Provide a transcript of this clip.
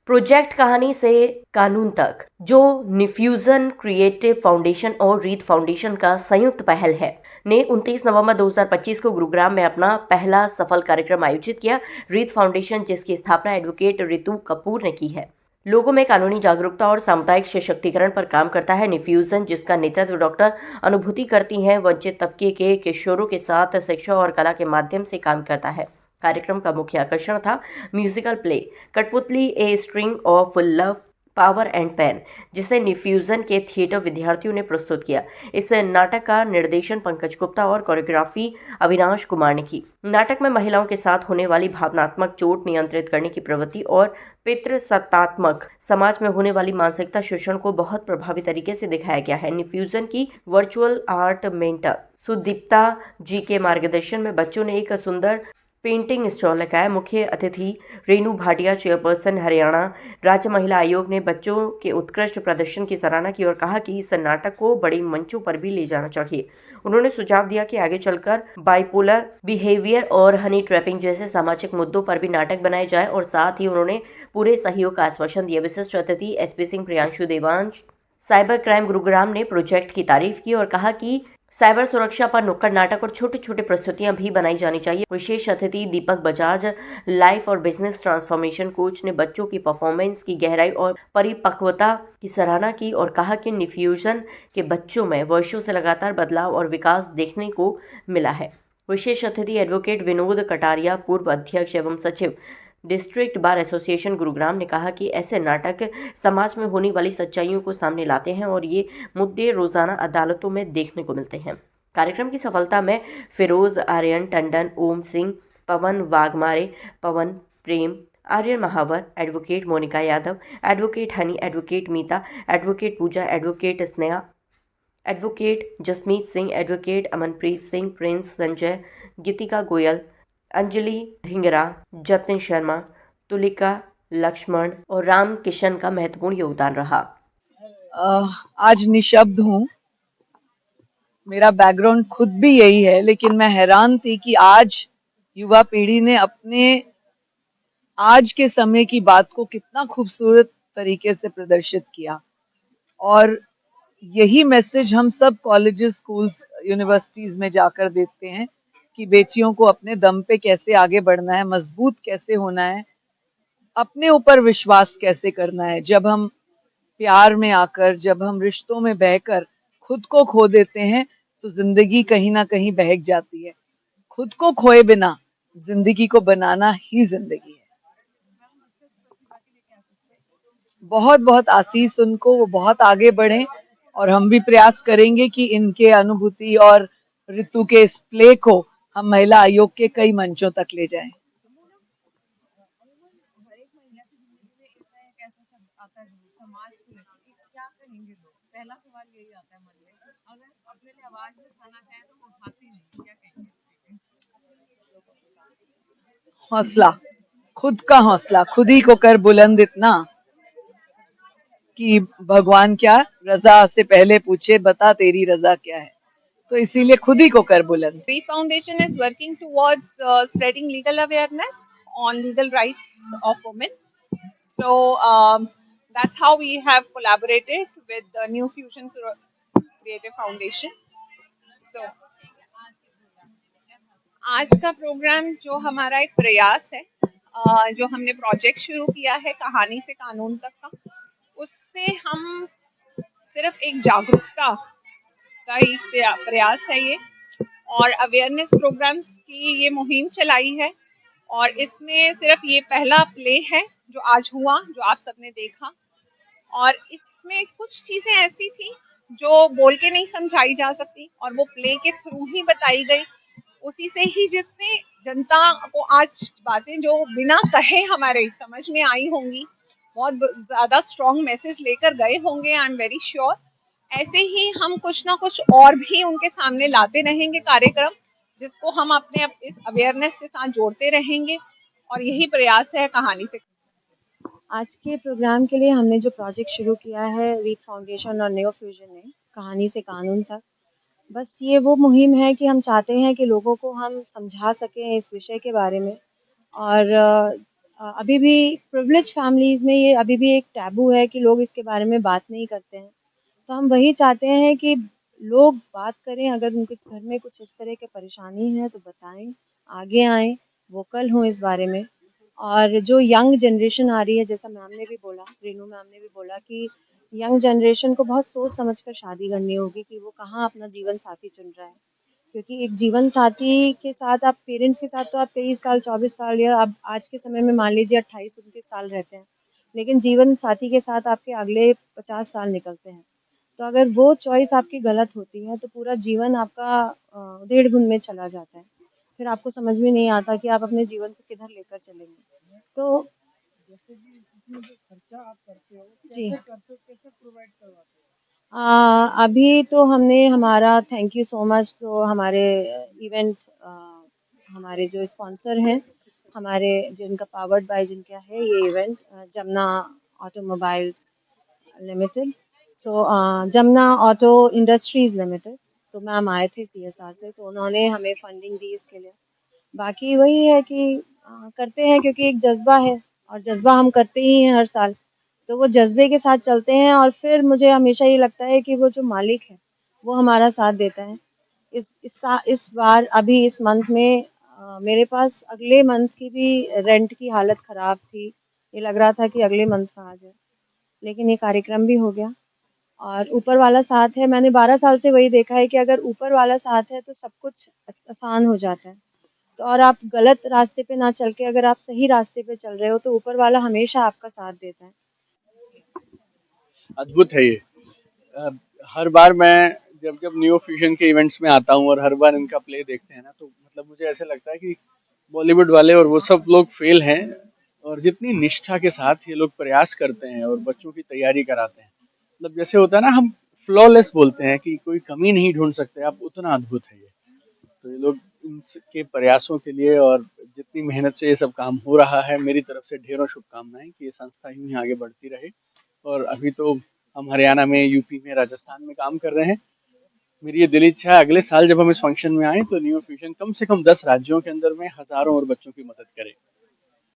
Project कहानी से कानून तक, जो निफ्यूजन क्रिएटिव फाउंडेशन और रीत फाउंडेशन का संयुक्त पहल है, ने 29 नवंबर 2025 को गुरुग्राम में अपना पहला सफल कार्यक्रम आयोजित किया। रीत फाउंडेशन, जिसकी स्थापना एडवोकेट रितु कपूर ने की है, लोगों में कानूनी जागरूकता और सामुदायिक सशक्तिकरण पर काम करता है। निफ्यूजन, जिसका नेतृत्व डॉक्टर अनुभूति करती हैं, वंचित तबके के किशोरों के साथ शिक्षा और कला के माध्यम से काम करता है। कार्यक्रम का मुख्य आकर्षण था musical play Kathputli a string of love, power and pain, जिसे निफ्यूजन के थिएटर विद्यार्थियों ने प्रस्तुत किया। इस नाटक का निर्देशन पंकज गुप्ता और कोरियोग्राफी अविनाश कुमार ने की। नाटक में महिलाओं के साथ होने वाली भावनात्मक चोट नियंत्रित करने की प्रवृत्ति और पितृसत्तात्मक समाज में होने वाली मानसिकता शोषण को बहुत प्रभावी तरीके से दिखाया गया है। निफ्यूजन की वर्चुअल आर्ट मेंटर सुदीप्ता जी के मार्गदर्शन में बच्चों ने एक सुंदर पेंटिंग स्टॉल लगाया। मुख्य अतिथि रेणु भाटिया, चेयरपर्सन हरियाणा राज्य महिला आयोग, ने बच्चों के उत्कृष्ट प्रदर्शन की सराहना की और कहा कि इस नाटक को बड़े मंचों पर भी ले जाना चाहिए। उन्होंने सुझाव दिया कि आगे चलकर बाइपोलर बिहेवियर और हनी ट्रैपिंग जैसे सामाजिक मुद्दों पर भी नाटक बनाए जाए और साथ ही उन्होंने पूरे सहयोग का आश्वासन दिया। विशिष्ट अतिथि SP Singh, Priyanshu Devansh, cyber crime Gurugram, ने प्रोजेक्ट की तारीफ की और कहा कि साइबर सुरक्षा पर नुक्कड़ नाटक और छोटी छोटी प्रस्तुतियां भी बनाई जानी चाहिए। विशेष अतिथि दीपक बजाज, लाइफ और बिजनेस ट्रांसफॉर्मेशन कोच, ने बच्चों की परफॉर्मेंस की गहराई और परिपक्वता की सराहना की और कहा कि निफ्यूजन के बच्चों में वर्षों से लगातार बदलाव और विकास देखने को मिला है। विशेष अतिथि एडवोकेट विनोद कटारिया, पूर्व अध्यक्ष एवं सचिव डिस्ट्रिक्ट बार एसोसिएशन गुरुग्राम, ने कहा कि ऐसे नाटक समाज में होने वाली सच्चाइयों को सामने लाते हैं और ये मुद्दे रोजाना अदालतों में देखने को मिलते हैं। कार्यक्रम की सफलता में Firoz Aryan Tandon, Om Singh, Pawan Waghmare, Pawan Prem, Aryan Mahawar, advocate Monika Yadav, advocate Honey, advocate Meeta, advocate Pooja, advocate Sneha, advocate Jasmeet Singh, advocate Amanpreet Singh, Prince Sanjay, Geetika Goyal, Anjali Dhingra, Jatin Sharma, Tulika Laxman और राम किशन का महत्वपूर्ण योगदान रहा। आज निशब्द हूँ। मेरा बैकग्राउंड खुद भी यही है, लेकिन मैं हैरान थी कि आज युवा पीढ़ी ने अपने आज के समय की बात को कितना खूबसूरत तरीके से प्रदर्शित किया। और यही मैसेज हम सब कॉलेजेस, स्कूल्स, यूनिवर्सिटीज में जाकर देते हैं कि बेटियों को अपने दम पे कैसे आगे बढ़ना है, मजबूत कैसे होना है, अपने ऊपर विश्वास कैसे करना है। जब हम प्यार में आकर, जब हम रिश्तों में बहकर खुद को खो देते हैं तो जिंदगी कहीं ना कहीं बहक जाती है। खुद को खोए बिना जिंदगी को बनाना ही जिंदगी है। बहुत बहुत आशीष उनको, वो बहुत आगे बढ़े और हम भी प्रयास करेंगे कि इनके अनुभूति और ऋतु के इस प्ले को हम महिला आयोग के कई मंचों तक ले जाएं। हौसला, खुद का हौसला, खुद ही को कर बुलंद इतना कि भगवान क्या रजा से पहले पूछे, बता तेरी रजा क्या है। तो इसीलिए खुद ही को कर बुलंद। REAP Foundation is working towards spreading legal awareness on legal rights of women. So that's how we have collaborated with the New Fusion Creative Foundation. So आज का प्रोग्राम जो हमारा एक प्रयास है, जो हमने प्रोजेक्ट शुरू किया है कहानी से कानून तक का, उससे हम सिर्फ एक जागरूकता का ही प्रयास है ये, और अवेयरनेस प्रोग्राम्स की ये मुहिम चलाई है। और इसमें सिर्फ ये पहला प्ले है जो आज हुआ, जो आप सबने देखा। और इसमें कुछ चीजें ऐसी थी जो बोल के नहीं समझाई जा सकती और वो प्ले के थ्रू ही बताई गई। उसी से ही जितने जनता को आज बातें जो बिना कहे हमारे समझ में आई होंगी, बहुत ज्यादा स्ट्रॉन्ग मैसेज लेकर गए होंगे, आई एम वेरी श्योर। ऐसे ही हम कुछ ना कुछ और भी उनके सामने लाते रहेंगे कार्यक्रम, जिसको हम अपने इस अवेयरनेस के साथ जोड़ते रहेंगे, और यही प्रयास है कहानी से। आज के प्रोग्राम के लिए हमने जो प्रोजेक्ट शुरू किया है रीत फाउंडेशन और न्यू फ्यूजन ने, कहानी से कानून तक, बस ये वो मुहिम है कि हम चाहते हैं कि लोगों को हम समझा सकें इस विषय के बारे में। और अभी भी प्रिविलेज फैमिलीज़ में ये अभी भी एक टैबू है कि लोग इसके बारे में बात नहीं करते हैं। तो हम वही चाहते हैं कि लोग बात करें, अगर उनके घर में कुछ इस तरह की परेशानी है तो बताएँ, आगे आएँ, वोकल हों इस बारे में। और जो यंग जनरेशन आ रही है, जैसा मैम ने भी बोला, रेनू मैम ने भी बोला कि यंग जनरेशन को बहुत सोच समझ कर शादी करनी होगी कि वो कहाँ अपना जीवन साथी चुन रहा है। क्योंकि एक जीवन साथी के साथ आप पेरेंट्स के साथ तो आप 23 साल, 24 साल या आप आज के समय में मान लीजिए 28-29 साल रहते हैं। लेकिन जीवन साथी के साथ आपके अगले 50 साल निकलते हैं। तो अगर वो चॉइस आपकी गलत होती है तो पूरा जीवन आपका उधेड़ बुन में चला जाता है। फिर आपको समझ में नहीं आता कि आप अपने जीवन को किधर लेकर चलेंगे। तो जैसे कि इसमें जो खर्चा आप करते हो, जी। कैसे करते हो, कैसे प्रोवाइड करवाते हो? अभी तो हमने हमारा थैंक यू सो मच तो हमारे इवेंट हमारे जो स्पॉन्सर हैं, हमारे जिनका पावर्ड बाय जिनका है ये इवेंट जमुना ऑटोमोबाइल्स लिमिटेड। सो जमुना ऑटो इंडस्ट्रीज़ लिमिटेड। तो मैम आए थे सीएसआर से, तो उन्होंने हमें फंडिंग दी इसके लिए। बाकी वही है कि करते हैं क्योंकि एक जज़्बा है और जज़्बा हम करते ही हैं हर साल। तो वो जज़्बे के साथ चलते हैं और फिर मुझे हमेशा ये लगता है कि वो जो मालिक है, वो हमारा साथ देता है। इस बार अभी इस मंथ में मेरे पास अगले मंथ की भी रेंट की हालत ख़राब थी। ये लग रहा था कि अगले मंथ का आ जाए, लेकिन ये कार्यक्रम भी हो गया और ऊपर वाला साथ है। मैंने 12 साल से वही देखा है कि अगर ऊपर वाला साथ है तो सब कुछ आसान हो जाता है। तो और आप गलत रास्ते पे ना चल के अगर आप सही रास्ते पे चल रहे हो तो ऊपर वाला हमेशा आपका साथ देता है। अद्भुत है ये। अ, हर बार मैं जब न्यू फ्यूजन के इवेंट्स में आता हूँ और हर बार इनका प्ले देखते हैं ना, तो मतलब मुझे ऐसा लगता है कि बॉलीवुड वाले और वो सब लोग फेल हैं, और जितनी निष्ठा के साथ ये लोग प्रयास करते हैं और बच्चों की तैयारी कराते हैं, मतलब जैसे होता है ना, हम फ्लॉलेस बोलते हैं कि कोई कमी नहीं ढूंढ सकते आप, उतना अद्भुत है ये। तो ये लोग इनके प्रयासों के लिए और जितनी मेहनत से ये सब काम हो रहा है, मेरी तरफ से ढेरों शुभकामनाएं कि ये संस्था यूं ही आगे बढ़ती रहे। और अभी तो हम हरियाणा में, यूपी में, राजस्थान में काम कर रहे हैं। मेरी ये दिली इच्छा है अगले साल जब हम इस फंक्शन में आए तो न्यू फ्यूजन कम से कम 10 राज्यों के अंदर में हजारों और बच्चों की मदद करे।